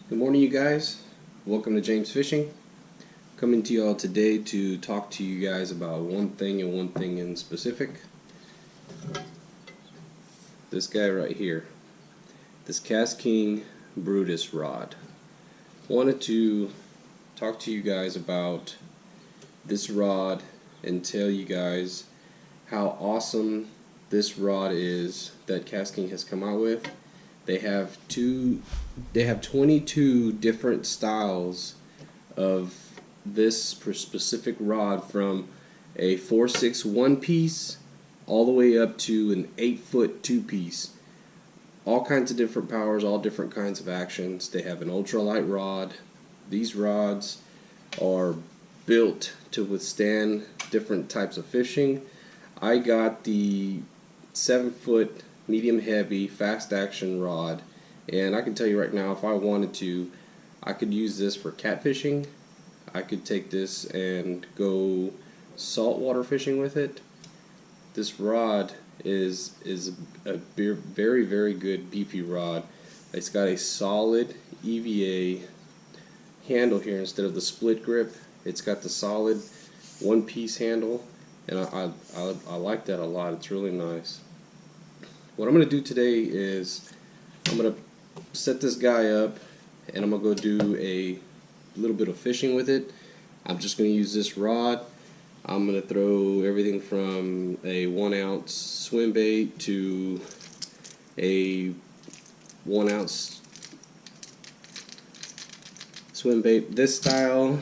Good morning, you guys. Welcome to James Fishing. Coming to y'all today to talk to you guys about one thing and one thing in specific. This guy right here, this Kastking Brutus Rod. Wanted to talk to you guys about this rod and tell you guys how awesome this rod is that Kastking has come out with. They have 22 different styles of this specific rod, from a 4/6 one piece all the way up to an 8-foot two piece. All kinds of different powers, all different kinds of actions. They have an ultralight rod. These rods are built to withstand different types of fishing. I got the 7-foot medium heavy fast action rod, and I can tell you right now, if I wanted to, I could use this for catfishing. I could take this and go saltwater fishing with it. This rod is a very, very good beefy rod. It's got a solid EVA handle here instead of the split grip. It's got the solid one piece handle, and I like that a lot. It's really nice. What I'm going to do today is I'm going to set this guy up, and I'm going to go do a little bit of fishing with it. I'm just going to use this rod. I'm going to throw everything from a 1-ounce swim bait to a 1-ounce swim bait this style,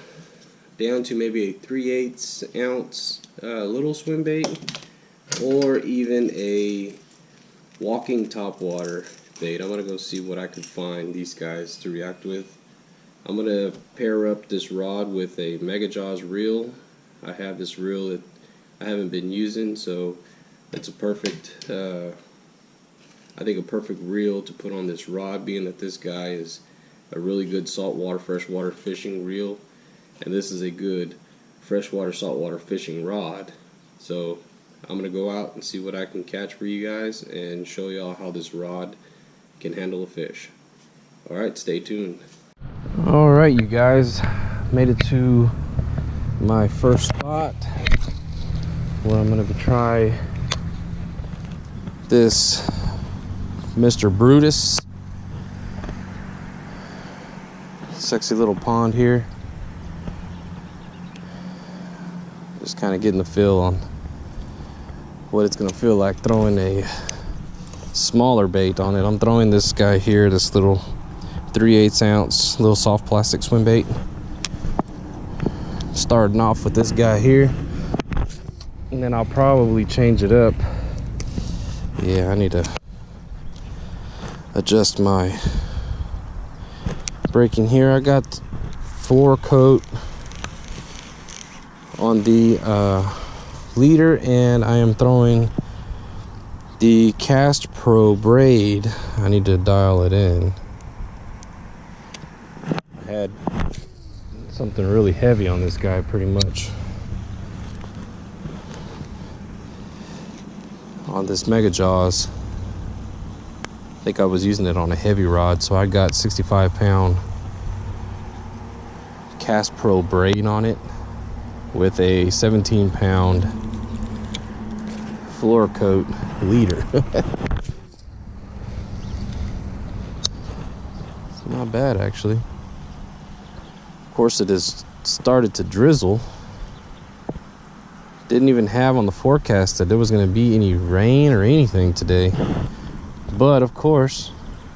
down to maybe a 3/8 ounce little swim bait, or even a walking topwater bait. I'm going to go see what I can find these guys to react with. I'm going to pair up this rod with a Mega Jaws reel. I have this reel that I haven't been using, so it's a perfect, I think a perfect reel to put on this rod, being that this guy is a really good saltwater, freshwater fishing reel, and this is a good freshwater, saltwater fishing rod. So I'm going to go out and see what I can catch for you guys and show y'all how this rod can handle a fish. Alright, stay tuned. Alright, you guys, made it to my first spot where I'm going to try this Mr. Brutus. Sexy little pond here. Just kind of getting the feel on what it's going to feel like throwing a smaller bait on it. I'm throwing this guy here, this little 3/8 ounce little soft plastic swim bait. Starting off with this guy here, and then I'll probably change it up. Yeah, I need to adjust my braking here. I got 4 coat on the leader, and I am throwing the Cast Pro braid. I need to dial it in. I had something really heavy on this guy, pretty much, on this Mega Jaws. I think I was using it on a heavy rod, so I got 65-pound Cast Pro braid on it with a 17-pound floor coat leader. It's not bad, actually. Of course, it has started to drizzle. Didn't even have on the forecast that there was going to be any rain or anything today. But of course,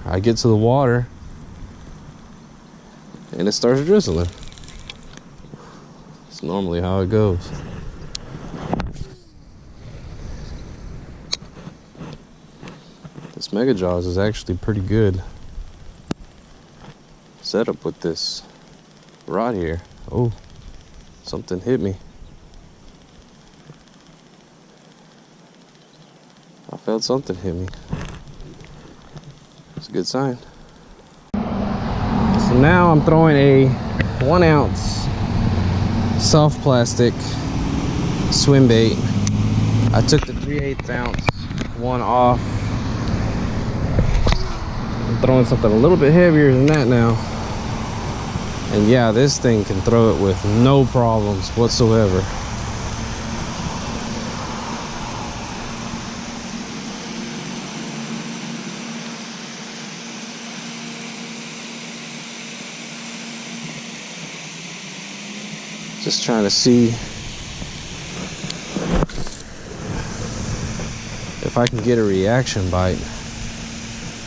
I get to the water and it starts drizzling. It's normally how it goes. This Mega Jaws is actually pretty good setup with this rod here. Oh, something hit me. I felt something hit me. It's a good sign. So now I'm throwing a 1-ounce soft plastic swim bait. I took the 3/8 ounce one off. I'm throwing something a little bit heavier than that now. And yeah, this thing can throw it with no problems whatsoever. Just trying to see if I can get a reaction bite.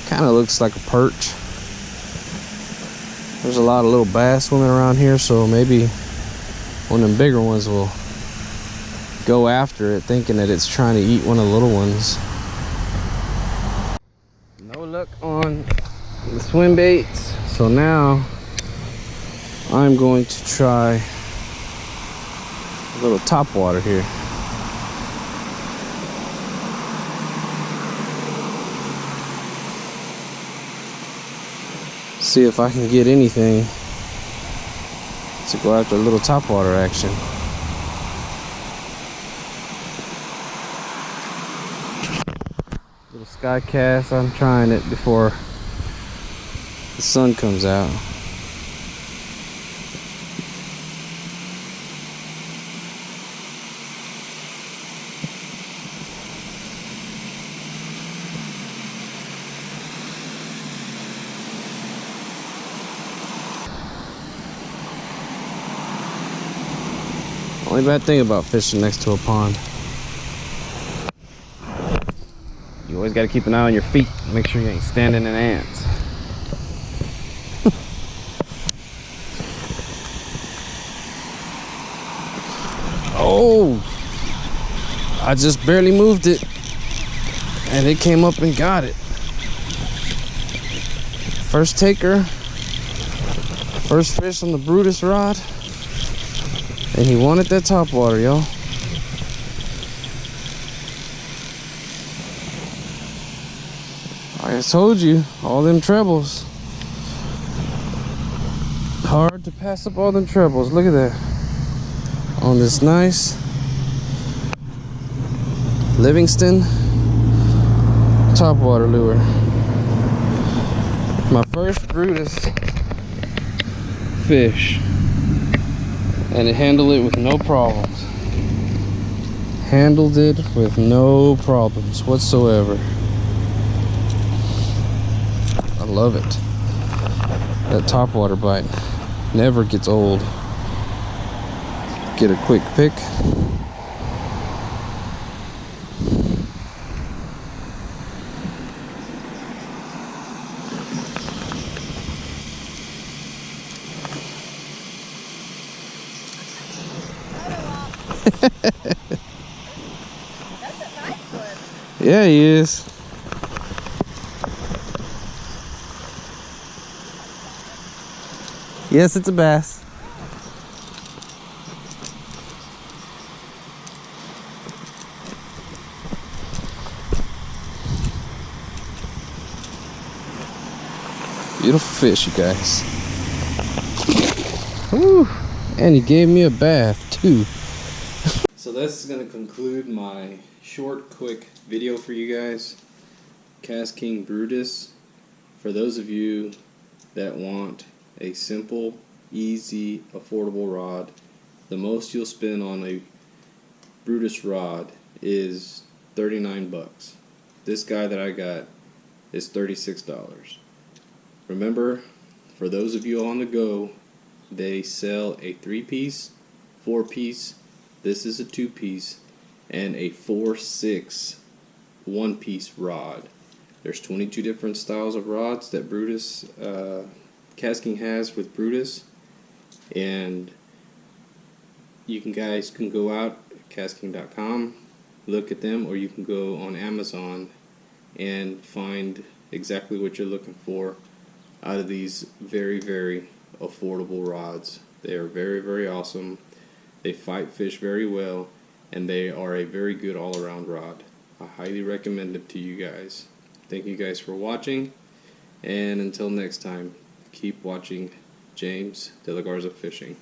Kind of looks like a perch. There's a lot of little bass swimming around here, so maybe one of them bigger ones will go after it thinking that it's trying to eat one of the little ones. No luck on the swim baits, so now I'm going to try a little topwater here. See if I can get anything to go after a little topwater action. Little sky cast, I'm trying it before the sun comes out. Only bad thing about fishing next to a pond, you always got to keep an eye on your feet. Make sure you ain't standing in ants. Oh, I just barely moved it and it came up and got it. First taker, first fish on the Brutus rod. And he wanted that topwater, y'all. I told you, all them trebles. Hard to pass up all them trebles. Look at that. On this nice Livingston topwater lure. My first Brutus fish. And it handled it with no problems. Handled it with no problems whatsoever. I love it. That topwater bite never gets old. Get a quick pick. That's a nice one. Yeah, he is. Yes, it's a bass. Beautiful fish, you guys. Woo. And he gave me a bath too. So that's going to conclude my short, quick video for you guys. Kastking Brutus. For those of you that want a simple, easy, affordable rod, the most you'll spend on a Brutus rod is 39 bucks. This guy that I got is $36. Remember, for those of you on the go, they sell a 3-piece, 4-piece, this is a 2-piece, and a 4/6 1-piece rod. There's 22 different styles of rods that Brutus Kastking has with Brutus, and you guys can go out kastking.com, look at them, or you can go on Amazon and find exactly what you're looking for out of these very, very affordable rods. They are very, very awesome. They fight fish very well, and they are a very good all-around rod. I highly recommend them to you guys. Thank you guys for watching, and until next time, keep watching James De La Garza Fishing.